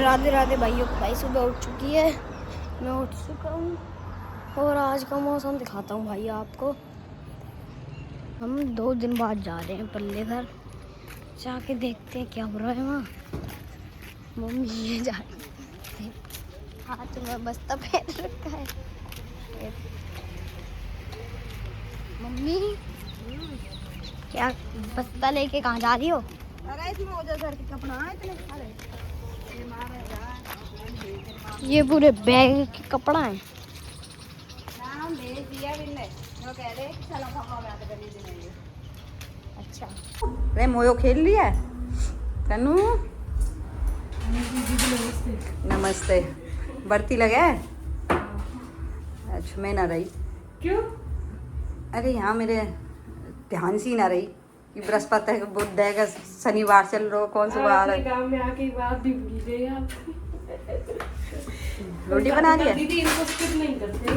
राधे राधे भाइयों। भाई सुबह उठ चुकी है, मैं उठ चुका हूँ और आज का मौसम दिखाता हूँ भाई आपको। हम 2 दिन बाद जा रहे हैं पल्ले घर, जाके देखते हैं क्या हो रहा है वहाँ। मम्मी ये जा रही है, हाथ में बस्ता पहन रखा है। मम्मी क्या बस्ता लेके कहाँ जा रही हो? अरे इसमें उधर घर के कपड़ा है इतने सारे। ये पूरे बैग के कपड़ा है। नाम भेज दिया बिल्ले, वो कह रहे चलो पापा बात कर लीजिए। अच्छा अरे मोयो खेल लिया कन्नू। नमस्ते। बरती लगे? अच्छा मैं ना रही। क्यों? अरे यहाँ मेरे ध्यान सी ना रही कि बृहस्पति है, बुध है, शनिवार चल रहा, कौन सा बार है। गांव में आके बात भी भूल गए आप। रोटी बना रही है? दीदी इनको स्किप नहीं करते।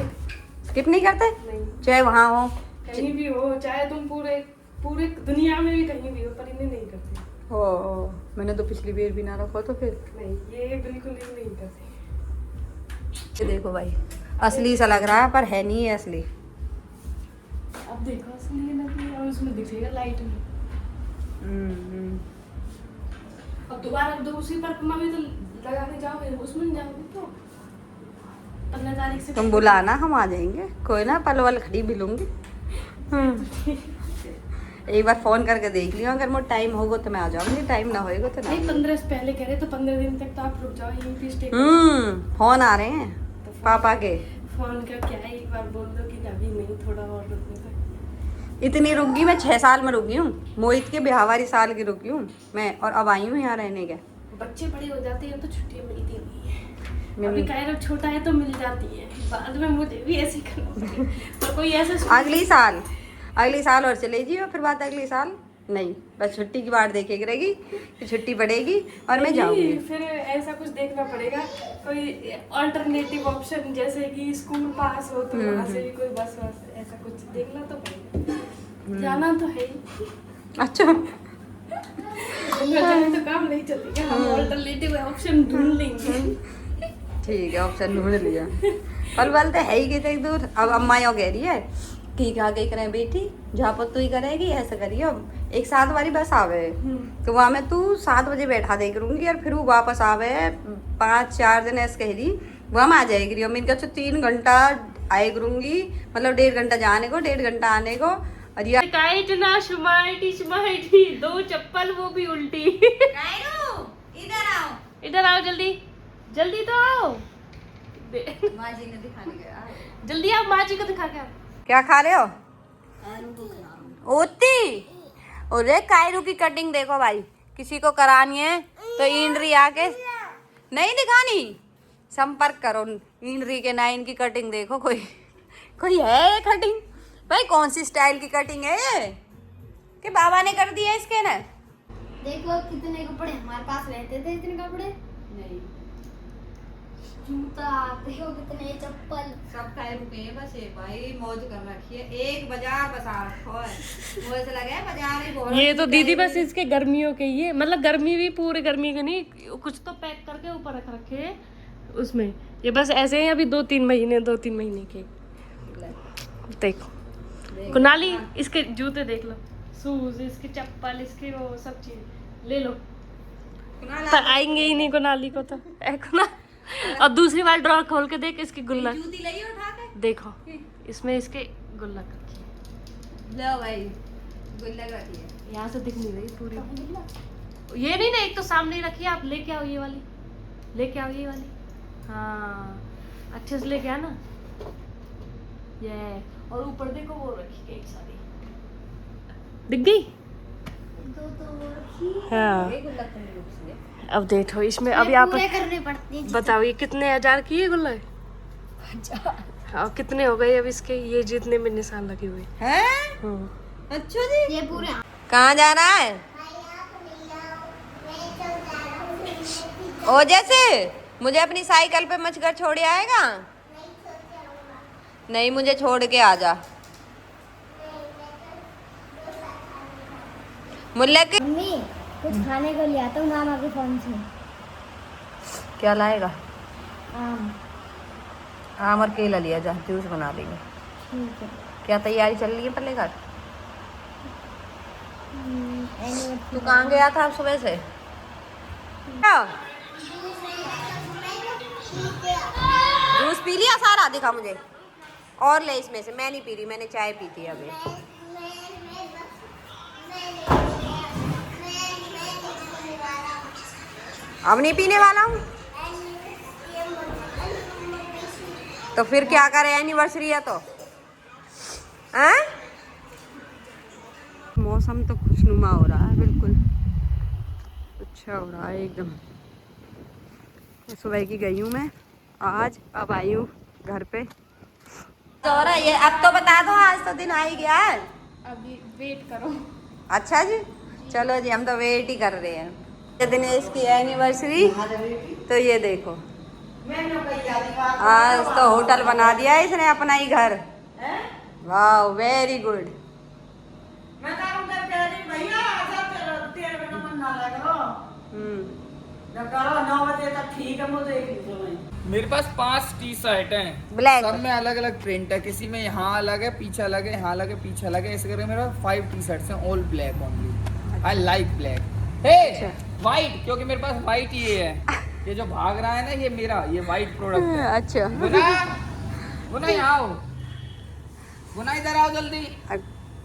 स्किप नहीं करते? नहीं। चाहे वहाँ हो कहीं भी हो, चाहे तुम पूरे दुनिया में भी कहीं भी हो, पर इन्हें नहीं करते। हो। मैंने तो पिछली बार भी ना रखा, तो फिर नहीं, ये बिल्कुल ही नहीं करते। ये देखो भाई, असली सा लग रहा है पर है नहीं है असली। अब देखो असली नकली और उसमें दिखेगा लाइट में। अब दोबारा दूसरी परिक्रमा भी तो लगाने जाओगे, उसमें जाओगे तो 15 तारीख से। तुम बुलाना, हम आ जाएंगे, कोई ना, पल वल खड़ी भी लूंगी। एक बार फोन करके देख लियो, अगर मोर टाइम होगा तो मैं आ जाऊंगी, टाइम ना होएगा तो नहीं, नहीं। 15 से पहले कह रहे तो 15 दिन तक तो आप रुक जाओ, यहीं पे स्टे। फोन आ रहे हैं पापा के। फोन का क्या है, एक बार बोल दो कि अभी नहीं, थोड़ा और रुकने का। इतनी रुक गई मैं, 6 साल में रुकी हूँ। मोहित के ब्याह वाली साल की रुकी हूँ मैं, और अब आई हूँ यहाँ रहने के। बच्चे बड़े हो जाते हैं तो छुट्टियां मिलती नहीं है। अभी मिल- कायरा छोटा है तो मिल जाती है, बाद में मुझे भी ऐसे करना पड़ेगा। और कोई ऐसे अगली साल और चले जी, और फिर बात अगली साल नहीं, बस छुट्टी की बात देखेगी रहेगी कि छुट्टी पड़ेगी और मैं जाऊंगी। फिर ऐसा कुछ देखना पड़ेगा, कोई अल्टरनेटिव ऑप्शन, जैसे कि स्कूल पास हो तो वहाँ से भी कोई बस वस, ऐसा कुछ देखना तो पड़ेगा। जाना तो है ही। अच्छा जाने तो काम नहीं चलेगा, हम अल्टरनेटिव ऑप्शन ढूंढ लेंगे। ठीक है, ऑप्शन ढूंढ लिया। पल बल तो है ही कितने दूर। अब अम्मा यो कह रही है ठीक है, आगे करें बेटी, जहाँ पर तू ही करेगी ऐसा करिए। अब एक 7 वाली बस आवे तो वहाँ में तू 7 बजे बैठा दे करूँगी, और फिर वो वापस आवे 5-4 दिन ऐसे कह रही, वहाँ में आ जाएगी। और मैंने कहा 3 घंटा आए करूँगी, मतलब 1.5 घंटा जाने को, 1.5 घंटा आने को। और ये काइट ना शुमाइटी 2 चप्पल, वो भी उल्टी। इधर आओ, जल्दी जल्दी तो आओ। माँ जी ने दिखाने गया। जल्दी आओ, माँ जी को दिखा के आओ। क्या खा रहे हो? ओती। अरे कायरू की कटिंग देखो भाई, किसी को करानी है तो इंड्री आके नहीं दिखानी, संपर्क करो। इंड्री के 9 की कटिंग देखो, कोई है ये कटिंग भाई? कौन सी स्टाइल की कटिंग है ये कि बाबा ने कर दिया इसके ना? देखो कितने कपड़े हमारे पास रहते थे, इतने कपड़े नहीं, जूता, देखो कितने चप्पल। सब खाए रुके हैं बस। ये भाई मौज कर रखी है, एक बाजार बसा रखा है। वो ऐसा लगा है बाजार ही बहुत। ये तो दीदी बस इसके गर्मियों के ही है, मतलब गर्मी भी पूरे गर्मी के नहीं, कुछ तो पैक करके ऊपर रख रखे हैं उसमें। ये बस ऐसे हैं अभी 2-3 महीने के। देखो कुनाली, इसके जूते देख लो, शूज, इसके चप्पल, इसके वो सब चीज ले लो। पर आएंगे ही नहीं कुनाली को तो। और दूसरी बार ड्रॉर खोल के देख, इसकी गुल्लक जूती लाई उठा के देखो, इसमें इसके गुल्लक रखी है। लो भाई, गुल्लक रखी है। यहाँ से दिख नहीं रही पूरी। ये नहीं ना, एक तो सामने रखी है, आप लेके आओ ये वाली, लेके आओ ये वाली। हाँ अच्छे से लेके आना ये। और ऊपर देखो वो रखी एक साड़ी, दिख गई? हाँ। ये गुल्लक तो मेरे से है। अब देखो इसमें, अभी आप पूरे करने पड़ते हैं। बताओ ये कितने हजार की है गुल्लक? और कितने हो गए अब इसके, ये जितने में निशान लगे हुए हैं? अच्छा जी, ये पूरे कहाँ जा रहा है? ओ जैसे मुझे अपनी साइकिल पे मचगर छोड़ आएगा? नहीं, मुझे छोड़ के आ जा। मुल्ला के मम्मी कुछ खाने को ले आता हूँ मामा के फोन से। क्या लाएगा? आम। आम और केला लिया जा, जूस बना लेंगे। ठीक है। क्या तैयारी चल रही है पल्ले घर? तू कहाँ गया था अब सुबह से? जूस पी लिया सारा? दिखा मुझे। और ले इसमें से। मैं नहीं पी रही, मैंने चाय पी थी अभी। अब नहीं पीने वाला हूँ तो फिर क्या करें? एनिवर्सरी है तो। हैं? मौसम तो खुशनुमा हो रहा है, बिल्कुल अच्छा हो रहा है एकदम। सुबह की गई हूँ मैं आज, अब आई हूँ घर पे। तो हो रहा है ये। अब तो बता दो, आज तो दिन आ ही गया है। अभी वेट करो। अच्छा जी, चलो जी, हम तो वेट ही कर रहे हैं। ये दिन है इसकी एनिवर्सरी, तो ये देखो आज तो होटल बना दिया है इसने अपना ही घर। वाह, वेरी गुड। मेरे पास 5 टी शर्ट हैं, ब्लैक। सब में अलग अलग प्रिंट है। किसी में यहाँ अलग है, पीछे अलग है, यहाँ अलग है, पीछे अलग है। ऐसे करके मेरे पास 5 टी शर्ट्स हैं, all black only. I like black. Hate white, क्योंकि मेरे पास व्हाइट ये है। ये जो भाग रहा है ना, ये मेरा ये व्हाइट प्रोडक्ट है। अच्छा, गुना, गुना यहाँ आओ, गुना इधर आओ जल्दी।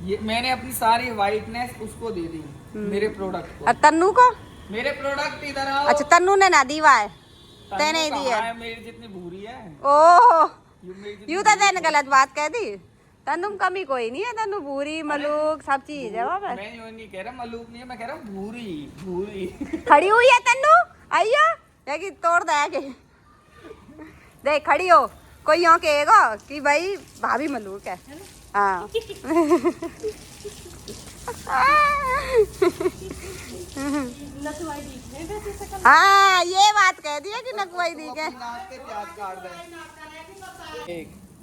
ये मैंने अपनी सारी व्हाइटनेस उसको दे दी, मेरे प्रोडक्ट को। और तन्नू को? मेरे प्रोडक्ट इधर आओ। अच्छा, तन्नू ने ना दीवा है, तन्नू तेने ही दी कहाँ है। मेरी जितनी भूरी है। ओह, यू मेरी जितनी यूं तो तेने गलत बात कह दी। तन्नू में कमी कोई नहीं है, तन्नू भूरी मलूक सब चीज है वहाँ पे। मैं यूं नहीं कह रहा, मलूक नहीं है, मैं कह रहा हूँ भूरी भूरी। खड़ी हुई है तन्नू, आइयो कि तोड़ दे। देख खड़ी हो, कोई यूं कहेगा कि भाई भाभी मलूक है। हाँ हाँ, ये बात कह दी है कि नकवाई दी के।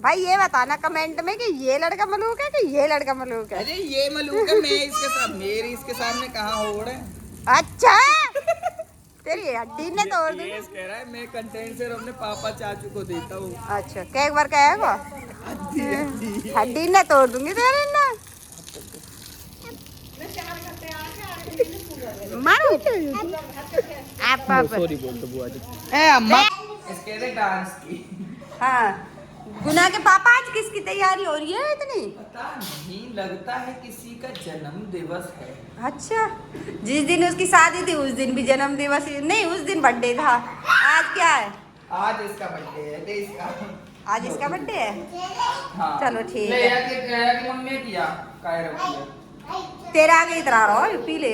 भाई ये बताना कमेंट में कि ये लड़का मलूक है कि ये लड़का मलूक है। अरे ये मलूक है, मैं इसके साथ, मेरी इसके सामने कहाँ होड़ है। अच्छा, तेरी हड्डी ने तोड़ दी। ये कह रहा है मैं कंटेंट से अपने पापा चाचू को देता हूँ। अच्छा, केक बार कहेगा हड्डी ने तोड़ दूंगी तेरे ना। मारू सॉरी बोल दो बुआ जी। ए अम्मा, इसके लिए डांस की। हाँ, गुना के पापा आज किसकी तैयारी हो रही है इतनी? पता नहीं, लगता है किसी का जन्म दिवस है। अच्छा, जिस दिन उसकी शादी थी उस दिन भी जन्म दिवस नहीं, उस दिन बर्थडे था। आज क्या है? आज इसका बर्थडे है, दे इसका। आज इसका बर्थडे है। हाँ चलो ठीक ले है। कि मम्मी ने किया काय रखी तेरा आगे इतना रहो पी ले।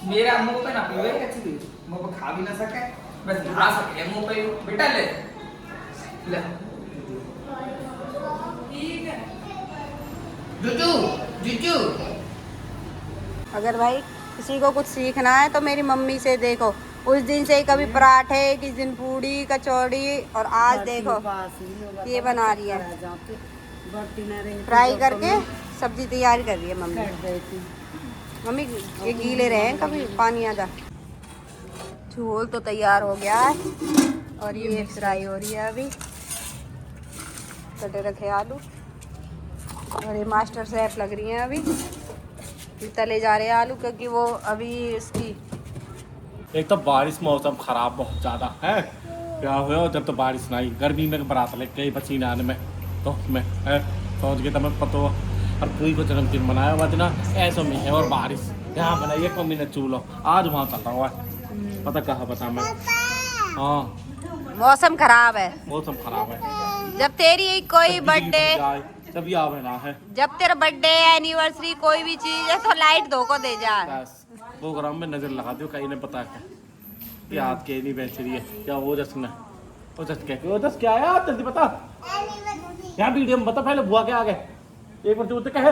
मेरा मुंह पे ना पीवे, एक्चुअली मुंह पे खा भी ना सके, बस गिरा सके मुंह पे। बेटा ले ले जुजू जुजू। अगर भाई किसी को कुछ सीखना है तो मेरी मम्मी से देखो, उस दिन से ही कभी पराठे, किस दिन पूड़ी कचौड़ी, और आज देखो ये बना रही है, फ्राई करके सब्जी तैयार कर रही है मम्मी। मम्मी ये गीले रहे हैं, कभी पानी आ जा। झोल तो तैयार हो गया है और ये फ्राई हो रही है। अभी कटे रखे आलू और ये मास्टर शेफ लग रही हैं। अभी तले जा रहे हैं आलू, क्योंकि वो अभी इसकी एक तो बारिश मौसम खराब बहुत ज़्यादा है। क्या हुआ जब तो बारिश नहीं, गर्मी में बरात ले गई पसीना आने में, तो मैं सोच के तुम्हें पतो और पूरी को जन्मदिन मनाया हुआ था ना, ऐसा में है। और बारिश यहाँ बनाइए कम मिनट चूलो, आज वहाँ चल रहा हुआ है, पता कहाँ पता मैं। हाँ, मौसम खराब है, मौसम खराब है। जब तेरी कोई बर्थडे, तभी आवेना है, जब तेरा बर्थडे एनिवर्सरी कोई भी चीज है तो लाइट धो को दे जा। बस प्रोग्राम में नजर लगा दो, कहीं ने पता है क्या याद के एनिवर्सरी है क्या। वो जस्ट में वो जस्ट क्या है आप जल्दी बता, यहाँ वीडियो में बता पहले बुआ के आ गए एक बार जो कहे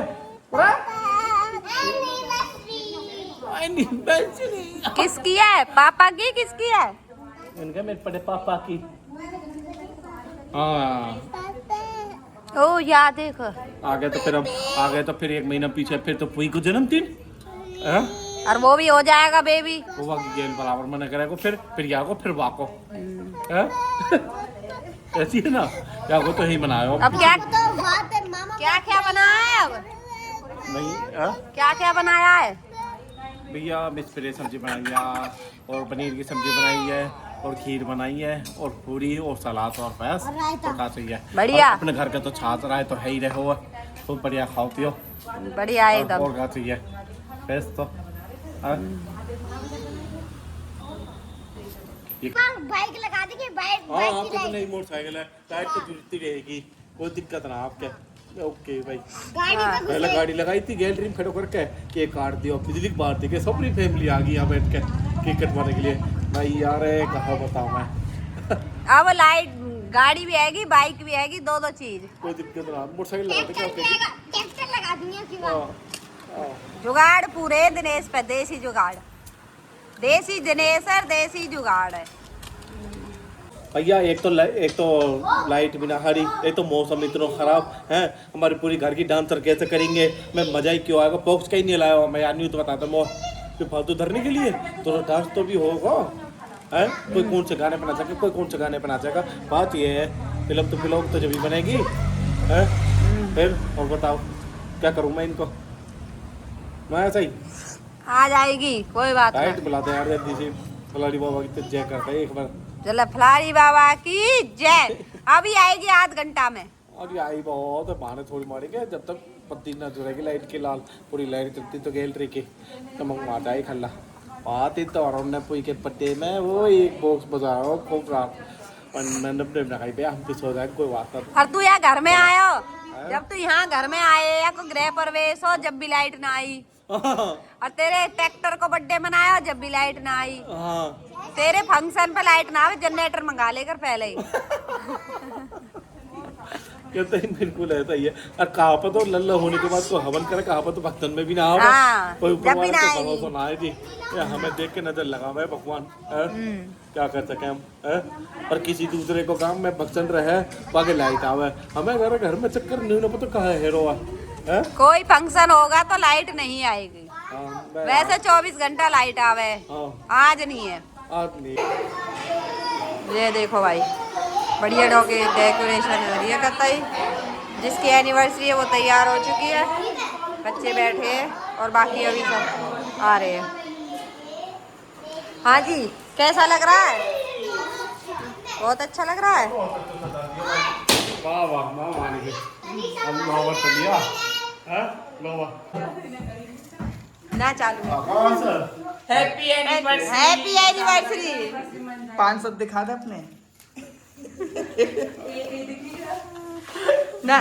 किसकी है? पापा की? किसकी है? इनके मेरे बड़े पापा की। हाँ, ओ याद देखो, आ गए तो फिर अब आ गए तो फिर 1 महीना पीछे, फिर तो पूरी को जन्मदिन। और वो भी हो जाएगा बेबी। वो बाकी गेल बराबर मैंने करेगा फिर या को फिर वाको हैं? ऐसी है ना, या को तो ही बनाया अब क्या मामा क्या क्या बनाया है अब? नहीं हैं? क्या क्या बनाया है? भैया मिक्स सब्जी बनाई है और पनीर की सब्जी बनाई है और खीर बनाई है और पूरी और सलाद और पैस और का चाहिए बढ़िया। और अपने घर का तो छाछ रहा है तो है ही रहो, खूब बढ़िया खाओ पियो बढ़िया एकदम। और का चाहिए पैस तो हाँ? बाइक लगा देंगे बाइक हाँ आपके तो नहीं मोटरसाइकिल है, लाइट तो जुड़ती रहेगी, कोई दिक्कत ना आपके। ओके भाई, गाड़ी तो पहले गाड़ी लगाई थी गैलरी में खड़ो करके केक काट दिया, बिजली की बात थी कि सबरी फैमिली आ गई यहाँ बैठ के केक कटवाने के लिए। भाई यार कहाँ बताऊँ मैं अब लाइट गाड़ी भी आएगी बाइक भी आएगी, दो दो चीज। कोई दिक्कत ना, मोटरसाइकिल लगा देंगे। ट्रैक्टर लगा देंगे उसके बाद। जुगाड़ पूरे दिनेश पे, देसी जुगाड़, देसी दिनेश और देसी जुगाड़ है। भैया एक तो लाइट भी ना हरी, एक तो मौसम इतना खराब है, हमारी पूरी घर की डांसर कैसे करेंगे, मैं मजा ही क्यों आएगा, बॉक्स का ही नहीं लाया मैं यार, नहीं तो बताता मैं फिर फालतू धरने के लिए तो डांस तो भी होगा है। कोई कौन से गाने बना सके, कोई कौन से गाने बना सकेगा, बात ये है फिल्म तो जब भी बनेगी है। फिर और बताओ क्या करूँ मैं इनको, मैं ऐसा ही आ जाएगी कोई बात टाइट नहीं। बुलाते हैं यार जल्दी से, फलाड़ी बाबा की तो जय करते हैं एक बार। चलो फलारी बाबा की जय, अभी आएगी आध घंटा में। अभी आई बहुत बहाने थोड़ी मारेंगे, जब तक पत्ती ना जुड़ेगी लाइट की लाल, पूरी लाइट चलती तो गेल रही की तो मंग माता ही खल्ला बात ही तो और ने पुई के पट्टे में वो एक बॉक्स बजा रहा हूँ खूब रात मैंने लगाई पे हम सो जाए कोई बात नहीं। और तू यहाँ घर में आयो, जब तू यहाँ घर में आए या कोई गृह प्रवेश हो जब भी लाइट ना आई, और तेरे ट्रैक्टर को बर्थडे मनाया जब भी लाइट ना आई, हाँ तेरे फंक्शन पे लाइट ना आवे जनरेटर मंगा लेकर पहले ही। कहते ही बिल्कुल ऐसा ही है। और कहाँ पर तो लल्ला होने के बाद तो हवन करे, कहाँ पर तो भक्तन में भी ना आवे, हाँ, कोई जब भी ना तो आएगी। भरोसा ना आएगी, हमें देख के नजर लगा हुआ है भगवान है? क्या कर सके हम है? और किसी दूसरे को काम में भक्तन रहे बाकी लाइट आवे, हमें घर में चक्कर नहीं ना पता कहाँ हेरो है। कोई फंक्शन होगा तो लाइट नहीं आएगी, हाँ, वैसे 24 घंटा लाइट आवे, हाँ आज नहीं है। आज नहीं। ये देखो भाई बढ़िया डॉगे डेकोरेशन हो रही है कतई, जिसकी एनिवर्सरी है वो तैयार हो चुकी है, बच्चे बैठे हैं और बाकी अभी सब आ रहे हैं। हाँ जी कैसा लग रहा है? बहुत अच्छा लग रहा है। वाह वाह माँ मान गए, हम लोवर कर लिया है लोवर ना चालू हैप्पी एनिवर्सरी। Happy anniversary. 500 दिखा दे अपने ना